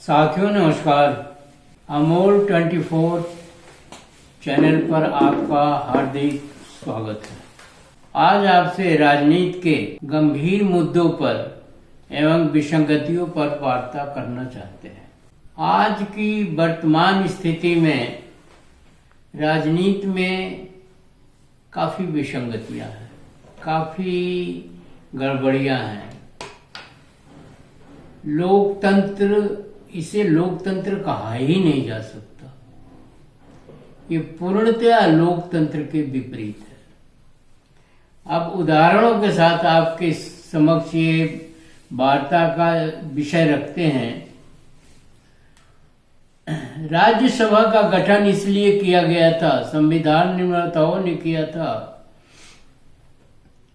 साथियों नमस्कार। अमोल 24 चैनल पर आपका हार्दिक स्वागत है। आज आपसे राजनीति के गंभीर मुद्दों पर एवं विसंगतियों पर वार्ता करना चाहते हैं। आज की वर्तमान स्थिति में राजनीति में काफी विसंगतियां हैं, काफी गड़बड़ियां हैं। इसे लोकतंत्र कहा ही नहीं जा सकता। ये पूर्णतया लोकतंत्र के विपरीत है। अब उदाहरणों के साथ आपके समक्ष ये वार्ता का विषय रखते हैं। राज्यसभा का गठन इसलिए किया गया था, संविधान निर्माताओं ने किया था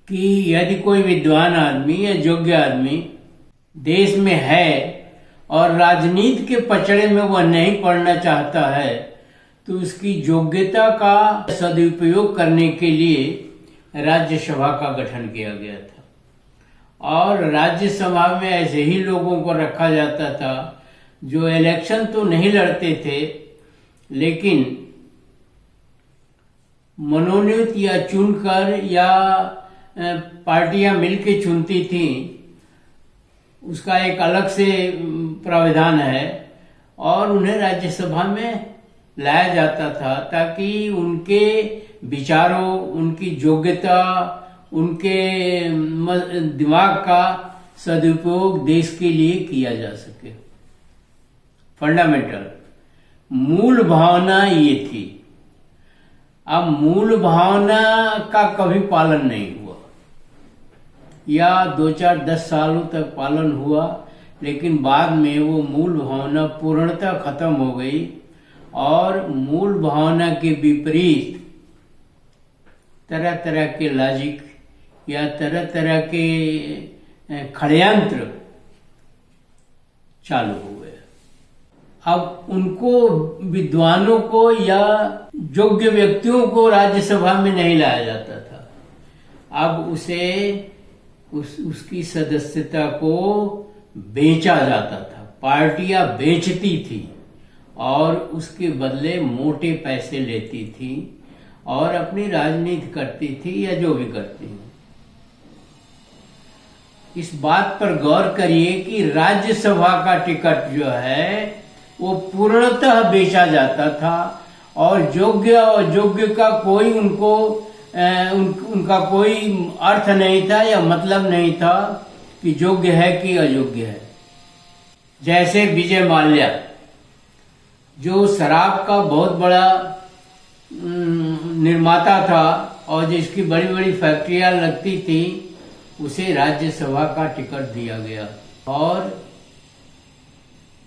कि यदि कोई विद्वान आदमी या योग्य आदमी देश में है और राजनीति के पचड़े में वह नहीं पड़ना चाहता है, तो उसकी योग्यता का सदुपयोग करने के लिए राज्यसभा का गठन किया गया था। और राज्यसभा में ऐसे ही लोगों को रखा जाता था जो इलेक्शन तो नहीं लड़ते थे, लेकिन मनोनीत या चुनकर या पार्टियां मिलके चुनती थी, उसका एक अलग से प्रावधान है। और उन्हें राज्यसभा में लाया जाता था ताकि उनके विचारों, उनकी योग्यता, उनके दिमाग का सदुपयोग देश के लिए किया जा सके। फंडामेंटल मूल भावना ये थी। अब मूल भावना का कभी पालन नहीं हुआ, या 2-4-10 सालों तक पालन हुआ, लेकिन बाद में वो मूल भावना पूर्णतः खत्म हो गई। और मूल भावना के विपरीत तरह तरह के लॉजिक या तरह तरह के षड्यंत्र चालू हो गए। अब उनको, विद्वानों को या योग्य व्यक्तियों को राज्यसभा में नहीं लाया जाता था। अब उसकी सदस्यता को बेचा जाता था, पार्टियां बेचती थी और उसके बदले मोटे पैसे लेती थी और अपनी राजनीति करती थी या जो भी करती है। इस बात पर गौर करिए कि राज्यसभा का टिकट जो है वो पूर्णतः बेचा जाता था और योग्य का कोई उनका कोई अर्थ नहीं था या मतलब नहीं था कि योग्य है कि अयोग्य है। जैसे विजय माल्या, जो शराब का बहुत बड़ा निर्माता था और जिसकी बड़ी बड़ी फैक्ट्रियां लगती थी, उसे राज्यसभा का टिकट दिया गया और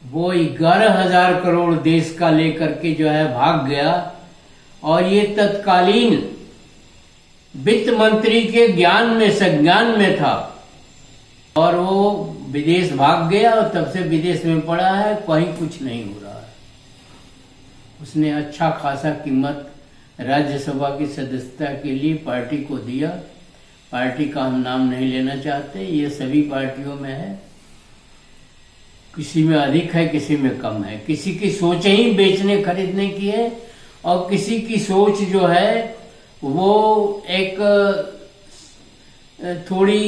वो 11,000 करोड़ देश का लेकर के जो है भाग गया। और ये तत्कालीन वित्त मंत्री के संज्ञान में था और वो विदेश भाग गया और तब से विदेश में पड़ा है, कहीं कुछ नहीं हो रहा है। उसने अच्छा खासा कीमत राज्यसभा की सदस्यता के लिए पार्टी को दिया। पार्टी का हम नाम नहीं लेना चाहते, ये सभी पार्टियों में है, किसी में अधिक है, किसी में कम है। किसी की सोच ही बेचने खरीदने की है और किसी की सोच जो है वो एक थोड़ी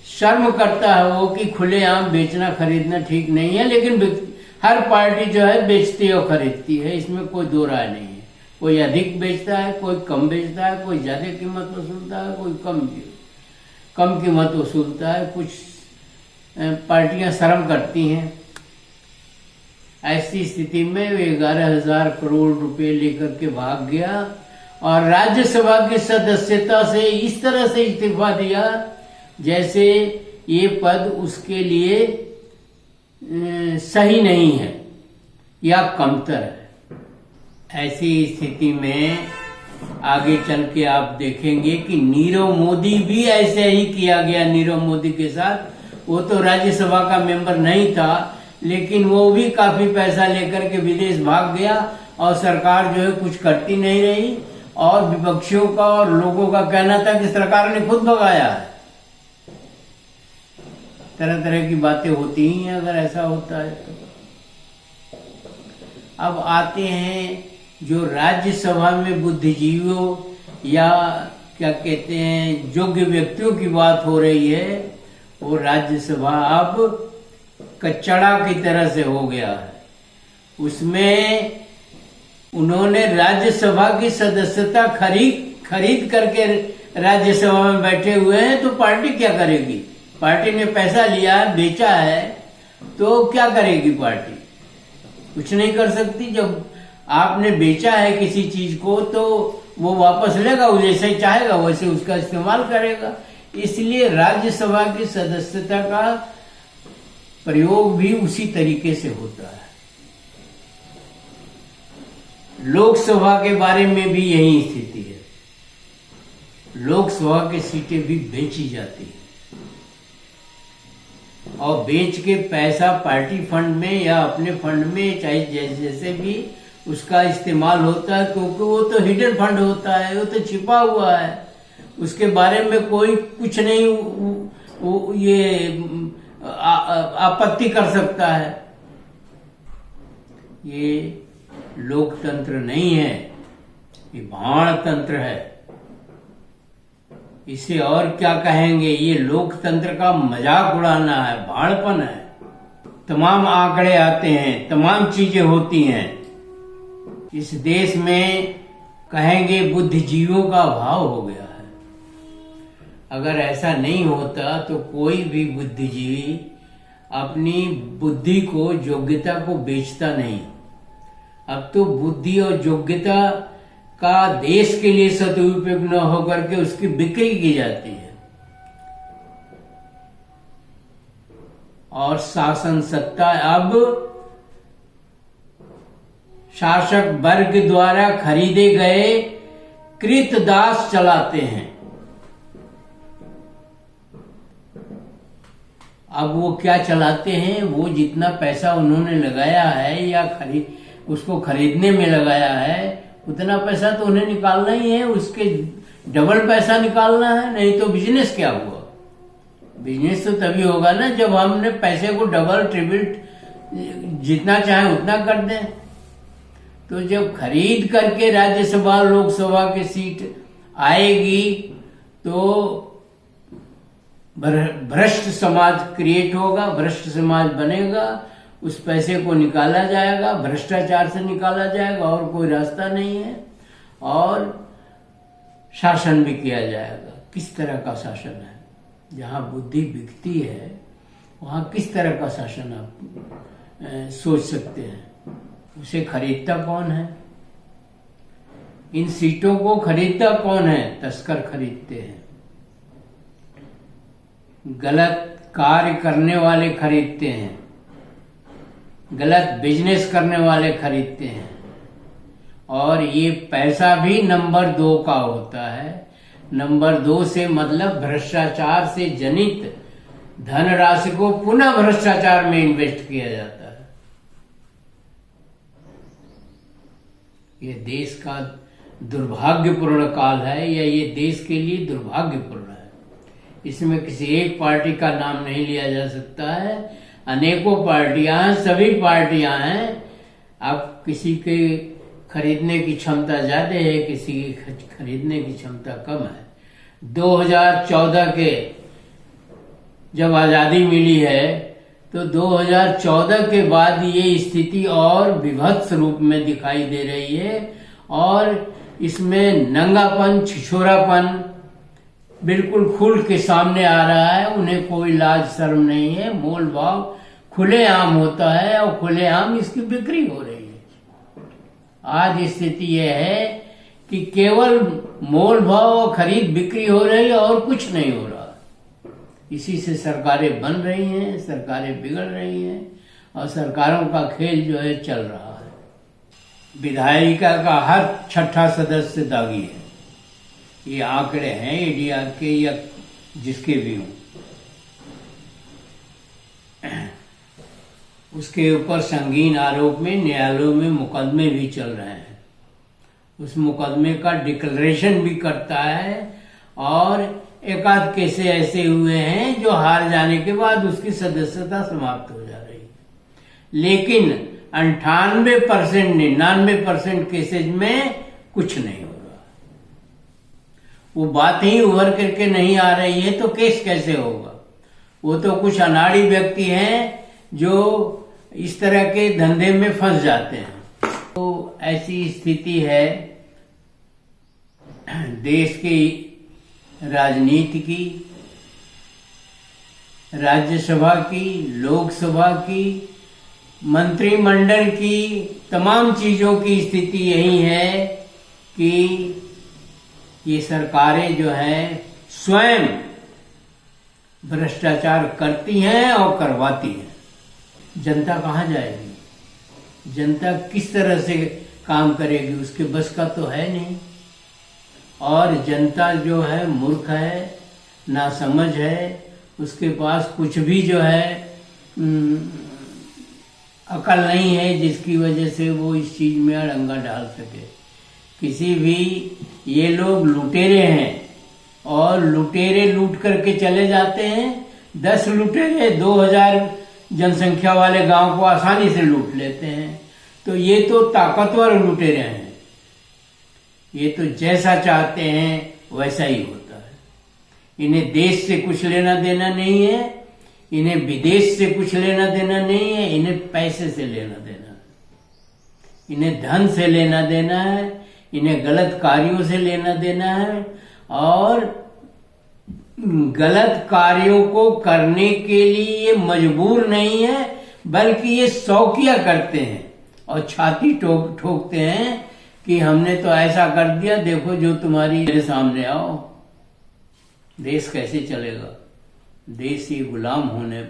शर्म करता है वो कि खुलेआम बेचना खरीदना ठीक नहीं है, लेकिन हर पार्टी जो है बेचती और खरीदती है, इसमें कोई दो राय नहीं है। कोई अधिक बेचता है, कोई कम बेचता है, कोई ज्यादा कीमत वसूलता है, कोई कम कीमत वसूलता है। कुछ पार्टियां शर्म करती हैं। ऐसी स्थिति में 11,000 करोड़ रुपए लेकर के भाग गया और राज्यसभा की सदस्यता से इस तरह से इस्तीफा दिया जैसे ये पद उसके लिए सही नहीं है या कमतर है। ऐसी स्थिति में आगे चल के आप देखेंगे कि नीरव मोदी भी ऐसे ही किया गया। नीरव मोदी के साथ, वो तो राज्यसभा का मेंबर नहीं था, लेकिन वो भी काफी पैसा लेकर के विदेश भाग गया और सरकार जो है कुछ करती नहीं रही। और विपक्षियों का और लोगों का कहना था कि सरकार ने खुद भगाया है। तरह तरह की बातें होती ही हैं अगर ऐसा होता है तो। अब आते हैं जो राज्यसभा में बुद्धिजीवियों या क्या कहते हैं योग्य व्यक्तियों की बात हो रही है, वो राज्यसभा अब कचड़ा की तरह से हो गया है। उसमें उन्होंने राज्यसभा की सदस्यता खरीद करके राज्यसभा में बैठे हुए हैं, तो पार्टी क्या करेगी? पार्टी ने पैसा लिया है, बेचा है, तो क्या करेगी पार्टी? कुछ नहीं कर सकती। जब आपने बेचा है किसी चीज को तो वो वापस लेगा, वो जैसे ही चाहेगा वैसे उसका इस्तेमाल करेगा। इसलिए राज्यसभा की सदस्यता का प्रयोग भी उसी तरीके से होता है। लोकसभा के बारे में भी यही स्थिति है। लोकसभा की सीटें भी बेची जाती है और बेच के पैसा पार्टी फंड में या अपने फंड में चाहे जैसे भी उसका इस्तेमाल होता है, क्योंकि वो तो हिडन फंड होता है, वो तो छिपा हुआ है, उसके बारे में कोई कुछ नहीं ये आपत्ति कर सकता है। ये लोकतंत्र नहीं है, ये भाण तंत्र है। इसे और क्या कहेंगे? ये लोकतंत्र का मजाक उड़ाना है, भाड़पन है। तमाम आंकड़े आते हैं, तमाम चीजें होती हैं। इस देश में कहेंगे बुद्धिजीवियों का अभाव हो गया है। अगर ऐसा नहीं होता तो कोई भी बुद्धिजीवी अपनी बुद्धि को, योग्यता को बेचता नहीं। अब तो बुद्धि और योग्यता का देश के लिए सदुपयोग न होकर के उसकी बिक्री की जाती है और शासन सत्ता अब शासक वर्ग द्वारा खरीदे गए कृतदास चलाते हैं। अब वो क्या चलाते हैं? वो जितना पैसा उन्होंने लगाया है या उसको खरीदने में लगाया है, उतना पैसा तो उन्हें निकालना ही है, उसके डबल पैसा निकालना है, नहीं तो बिजनेस क्या हुआ? बिजनेस तो तभी होगा ना जब हमने पैसे को डबल ट्रिपल जितना चाहे उतना कर दें। तो जब खरीद करके राज्यसभा लोकसभा की सीट आएगी तो भ्रष्ट समाज क्रिएट होगा, भ्रष्ट समाज बनेगा, उस पैसे को निकाला जाएगा, भ्रष्टाचार से निकाला जाएगा और कोई रास्ता नहीं है, और शासन भी किया जाएगा। किस तरह का शासन है? जहां बुद्धि बिकती है वहां किस तरह का शासन आप सोच सकते हैं? उसे खरीदता कौन है? इन सीटों को खरीदता कौन है? तस्कर खरीदते हैं, गलत कार्य करने वाले खरीदते हैं, गलत बिजनेस करने वाले खरीदते हैं। और ये पैसा भी नंबर 2 का होता है। नंबर 2 से मतलब भ्रष्टाचार से जनित धनराशि को पुनः भ्रष्टाचार में इन्वेस्ट किया जाता है। ये देश का दुर्भाग्यपूर्ण काल है, या ये देश के लिए दुर्भाग्यपूर्ण है। इसमें किसी एक पार्टी का नाम नहीं लिया जा सकता है। अनेकों पार्टियां हैं, सभी पार्टियां हैं। अब किसी के खरीदने की क्षमता ज्यादा है, किसी की खरीदने की क्षमता कम है। 2014 के जब आजादी मिली है तो 2014 के बाद ये स्थिति और विभत्स रूप में दिखाई दे रही है, और इसमें नंगापन, छिछोरापन बिल्कुल खुल के सामने आ रहा है। उन्हें कोई लाज शर्म नहीं है, मोल भाव खुलेआम होता है और खुलेआम इसकी बिक्री हो रही है। आज स्थिति यह है कि केवल मोल भाव और खरीद बिक्री हो रही है और कुछ नहीं हो रहा। इसी से सरकारें बन रही हैं, सरकारें बिगड़ रही हैं और सरकारों का खेल जो है चल रहा है। विधायिका का हर 6ठा सदस्य दागी है। ये आंकड़े हैं इंडिया के या जिसके भी हों। उसके ऊपर संगीन आरोप में न्यायालयों में मुकदमे भी चल रहे हैं। उस मुकदमे का डिक्लेरेशन भी करता है, और एकाध केसे ऐसे हुए हैं जो हार जाने के बाद उसकी सदस्यता समाप्त हो जा रही है। लेकिन 98% 99% केसेज में कुछ नहीं हो रहा। वो बात ही उभर करके नहीं आ रही है तो केस कैसे होगा? वो तो कुछ अनाड़ी व्यक्ति हैं जो इस तरह के धंधे में फंस जाते हैं। तो ऐसी स्थिति है देश की राजनीति की, राज्यसभा की, लोकसभा की, मंत्रिमंडल की, तमाम चीजों की स्थिति यही है कि ये सरकारें जो हैं स्वयं भ्रष्टाचार करती हैं और करवाती हैं। जनता कहाँ जाएगी? जनता किस तरह से काम करेगी? उसके बस का तो है नहीं। और जनता जो है मूर्ख है, नासमझ है, उसके पास कुछ भी जो है अकल नहीं है जिसकी वजह से वो इस चीज में अड़ंगा डाल सके। किसी भी ये लोग लुटेरे हैं और लुटेरे लूट करके चले जाते हैं। 10 लुटेरे 2000 जनसंख्या वाले गांव को आसानी से लूट लेते हैं। तो ये तो ताकतवर लुटेरे हैं। ये तो जैसा चाहते हैं वैसा ही होता है। इन्हें देश से कुछ लेना देना नहीं है, इन्हें विदेश से कुछ लेना देना नहीं है, इन्हें पैसे से लेना देना है, इन्हें धन से लेना देना है, इन्हें गलत कार्यों से लेना देना है। और गलत कार्यों को करने के लिए ये मजबूर नहीं है, बल्कि ये शौकिया करते हैं और छाती ठोकते हैं कि हमने तो ऐसा कर दिया, देखो जो तुम्हारी मेरे सामने आओ। देश कैसे चलेगा? देश ये गुलाम होने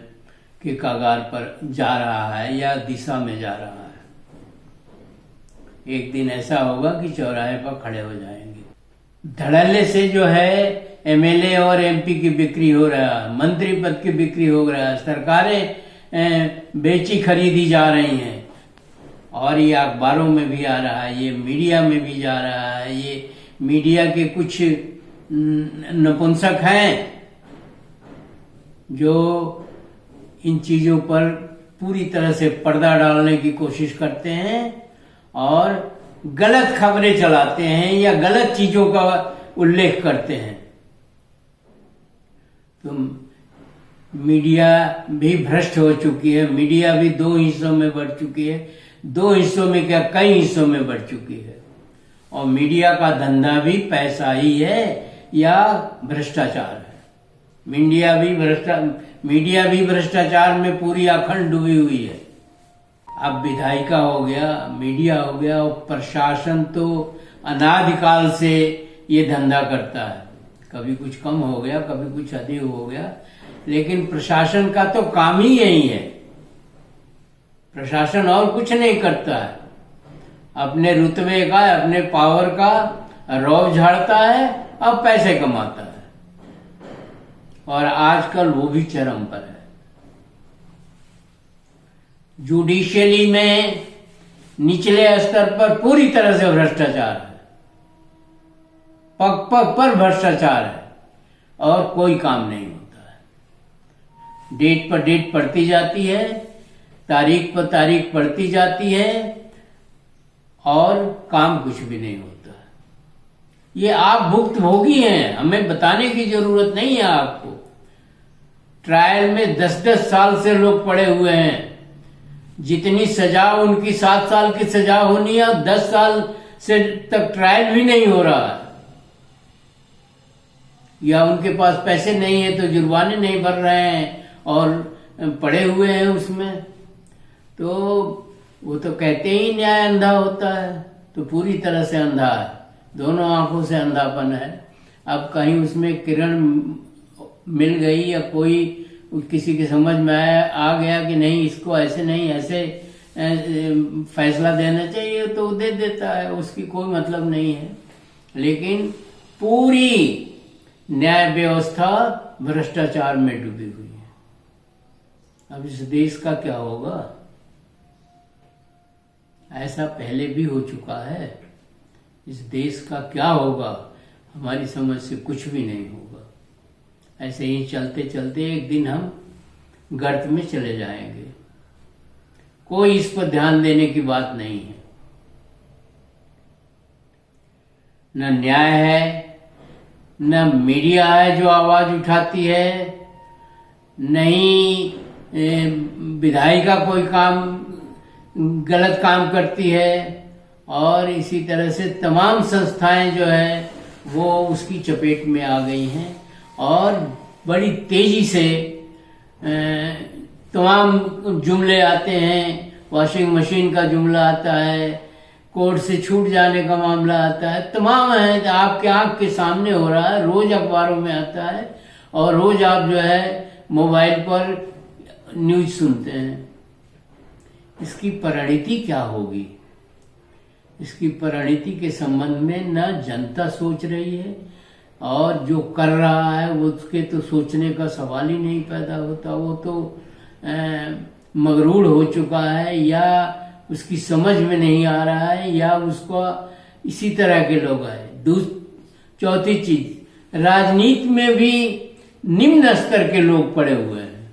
के कगार पर जा रहा है या दिशा में जा रहा है। एक दिन ऐसा होगा कि चौराहे पर खड़े हो जाएंगे। धड़ल्ले से जो है एमएलए और एमपी की बिक्री हो रहा है, मंत्री पद की बिक्री हो रहा है, सरकारें बेची खरीदी जा रही हैं। और ये अखबारों में भी आ रहा है, ये मीडिया में भी जा रहा है। ये मीडिया के कुछ नपुंसक हैं जो इन चीजों पर पूरी तरह से पर्दा डालने की कोशिश करते हैं और गलत खबरें चलाते हैं या गलत चीजों का उल्लेख करते हैं। तो मीडिया भी भ्रष्ट हो चुकी है। मीडिया भी 2 हिस्सों में बढ़ चुकी है। 2 हिस्सों में क्या, कई हिस्सों में बढ़ चुकी है। और मीडिया का धंधा भी पैसा ही है या भ्रष्टाचार है। मीडिया भी भ्रष्टाचार में पूरी अखंड डूबी हुई है। अब विधायिका हो गया, मीडिया हो गया, और प्रशासन तो अनादिकाल से ये धंधा करता है। कभी कुछ कम हो गया, कभी कुछ अधिक हो गया, लेकिन प्रशासन का तो काम ही यही है। प्रशासन और कुछ नहीं करता है। अपने रुतबे का, अपने पावर का रौब झाड़ता है और पैसे कमाता है। और आजकल वो भी चरम पर है। जुडिशियली में निचले स्तर पर पूरी तरह से भ्रष्टाचार है। पग पग पर भ्रष्टाचार है और कोई काम नहीं होता है। डेट पर डेट पड़ती जाती है, तारीख पर तारीख पड़ती जाती है और काम कुछ भी नहीं होता। ये आप भुक्तभोगी हैं, हमें बताने की जरूरत नहीं है आपको। ट्रायल में 10-10 साल से लोग पड़े हुए हैं। जितनी सजा उनकी 7 साल की सजा होनी है, 10 साल से तक ट्रायल भी नहीं हो रहा है। या उनके पास पैसे नहीं है तो जुर्माने नहीं भर रहे हैं और पड़े हुए हैं उसमें। तो वो तो कहते ही न्याय अंधा होता है, तो पूरी तरह से अंधा है, दोनों आंखों से अंधापन है। अब कहीं उसमें किरण मिल गई या कोई किसी की समझ में आ गया कि नहीं, इसको ऐसे नहीं ऐसे फैसला देना चाहिए, तो दे देता है, उसकी कोई मतलब नहीं है। लेकिन पूरी न्याय व्यवस्था भ्रष्टाचार में डूबी हुई है। अब इस देश का क्या होगा? ऐसा पहले भी हो चुका है। इस देश का क्या होगा? हमारी समझ से कुछ भी नहीं होगा। ऐसे ही चलते चलते एक दिन हम गर्त में चले जाएंगे। कोई इस पर ध्यान देने की बात नहीं है। न न्याय है, न मीडिया है जो आवाज उठाती है, नहीं विधायिका कोई गलत काम करती है, और इसी तरह से तमाम संस्थाएं जो है वो उसकी चपेट में आ गई हैं और बड़ी तेजी से तमाम जुमले आते हैं। वॉशिंग मशीन का जुमला आता है, कोर्ट से छूट जाने का मामला आता है, तमाम है, आपके आंख के सामने हो रहा है, रोज अखबारों में आता है और रोज आप जो है मोबाइल पर न्यूज सुनते हैं। इसकी परिणति क्या होगी? इसकी परिणति के संबंध में न जनता सोच रही है, और जो कर रहा है वो उसके तो सोचने का सवाल ही नहीं पैदा होता। वो तो मगरूर हो चुका है, या उसकी समझ में नहीं आ रहा है, या उसको इसी तरह के लोग आए। चौथी चीज, राजनीति में भी निम्न स्तर के लोग पड़े हुए हैं,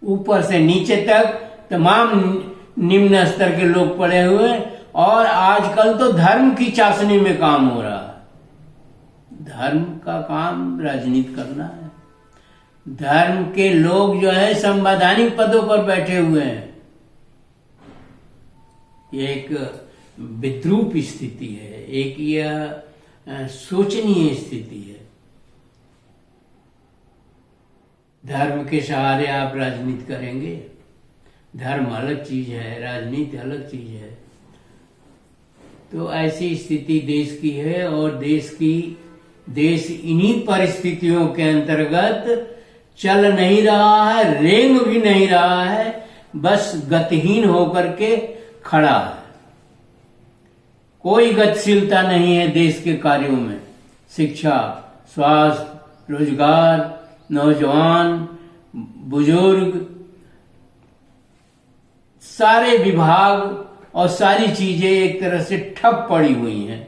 ऊपर से नीचे तक तमाम निम्न स्तर के लोग पड़े हुए हैं। और आजकल तो धर्म की चाशनी में काम हो रहा है। धर्म का काम राजनीति करना है। धर्म के लोग जो है संवैधानिक पदों पर बैठे हुए हैं। ये एक विद्रूप स्थिति है, एक यह शोचनीय स्थिति है। धर्म के सहारे आप राजनीति करेंगे? धर्म अलग चीज है, राजनीति अलग चीज है। तो ऐसी स्थिति देश की है, और देश इन्हीं परिस्थितियों के अंतर्गत चल नहीं रहा है, रेंग भी नहीं रहा है, बस गतिहीन होकर के खड़ा है। कोई गतिशीलता नहीं है देश के कार्यों में। शिक्षा, स्वास्थ्य, रोजगार, नौजवान, बुजुर्ग, सारे विभाग और सारी चीजें एक तरह से ठप पड़ी हुई हैं।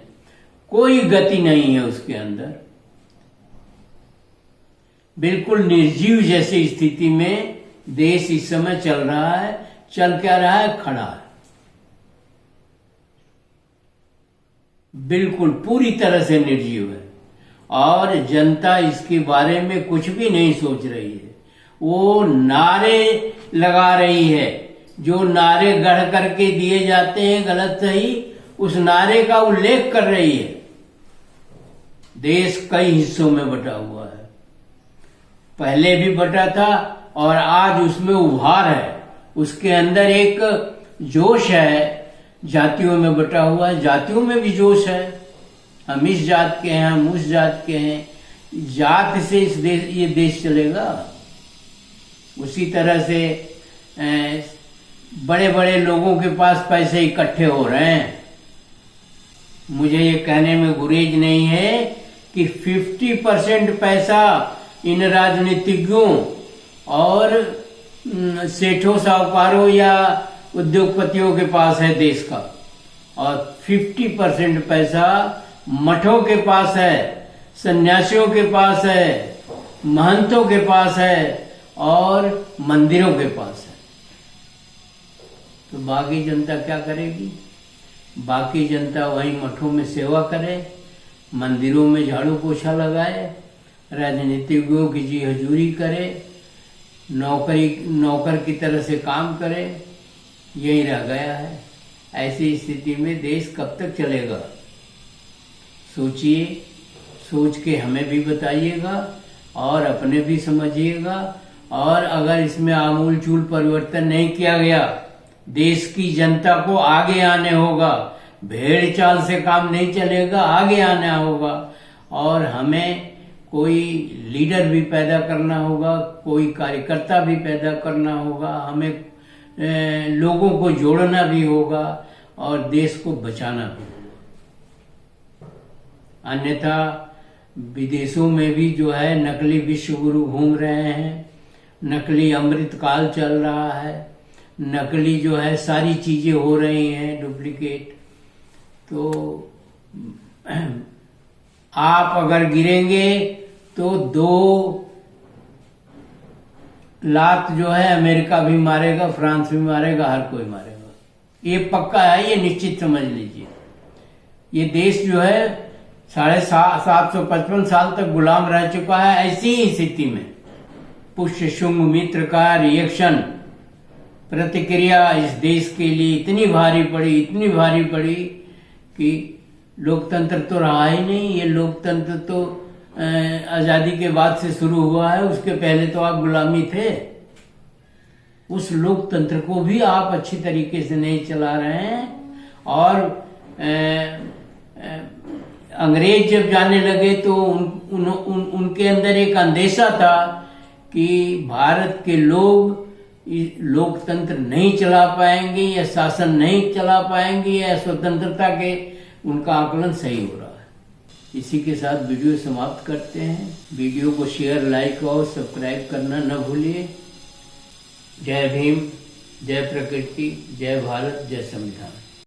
कोई गति नहीं है उसके अंदर। बिल्कुल निर्जीव जैसी स्थिति में देश इस समय चल रहा है। चल क्या रहा है? खड़ा है, बिल्कुल पूरी तरह से निर्जीव है। और जनता इसके बारे में कुछ भी नहीं सोच रही है। वो नारे लगा रही है, जो नारे गढ़ करके दिए जाते हैं गलत सही, उस नारे का उल्लेख कर रही है। देश कई हिस्सों में बटा हुआ है, पहले भी बटा था और आज उसमें उभार है। उसके अंदर एक जोश है, जातियों में बटा हुआ है, जातियों में भी जोश है। हम इस जात के हैं, हम उस जात के हैं। जात से ये देश चलेगा? उसी तरह से बड़े बड़े लोगों के पास पैसे इकट्ठे हो रहे हैं। मुझे ये कहने में गुरेज नहीं है कि 50% पैसा इन राजनीतिज्ञों और सेठों, साहूकारों या उद्योगपतियों के पास है देश का, और 50% पैसा मठों के पास है, सन्यासियों के पास है, महंतों के पास है और मंदिरों के पास है। तो बाकी जनता क्या करेगी? बाकी जनता वही मठों में सेवा करे, मंदिरों में झाड़ू पोछा लगाए, राजनीतिज्ञों की जी हजूरी करे, नौकर की तरह से काम करे। यही रह गया है। ऐसी स्थिति में देश कब तक चलेगा? सोचिए, सोच के हमें भी बताइएगा और अपने भी समझिएगा। और अगर इसमें आमूल चूल परिवर्तन नहीं किया गया, देश की जनता को आगे आने होगा। भेड़ चाल से काम नहीं चलेगा, आगे आना होगा। और हमें कोई लीडर भी पैदा करना होगा, कोई कार्यकर्ता भी पैदा करना होगा, हमें लोगों को जोड़ना भी होगा और देश को बचाना भी होगा। अन्यथा विदेशों में भी जो है नकली विश्व गुरु घूम रहे हैं, नकली अमृत काल चल रहा है, नकली जो है सारी चीजें हो रही हैं डुप्लीकेट। तो आप अगर गिरेंगे तो 2 लात जो है अमेरिका भी मारेगा, फ्रांस भी मारेगा, हर कोई मारेगा। ये पक्का है, ये निश्चित समझ लीजिए। ये देश जो है 755 साल तक गुलाम रह चुका है। ऐसी ही स्थिति में पुष्य शुंग मित्र का रिएक्शन, प्रतिक्रिया इस देश के लिए इतनी भारी पड़ी कि लोकतंत्र तो रहा ही नहीं। ये लोकतंत्र तो आजादी के बाद से शुरू हुआ है, उसके पहले तो आप गुलामी थे। उस लोकतंत्र को भी आप अच्छी तरीके से नहीं चला रहे हैं। और अंग्रेज जब जाने लगे तो उनके अंदर एक अंदेशा था कि भारत के लोग लोकतंत्र नहीं चला पाएंगे या शासन नहीं चला पाएंगे या स्वतंत्रता के, उनका आकलन सही हो रहा है। इसी के साथ वीडियो समाप्त करते हैं। वीडियो को शेयर, लाइक और सब्सक्राइब करना न भूलिए। जय भीम, जय प्रकृति, जय भारत, जय संविधान।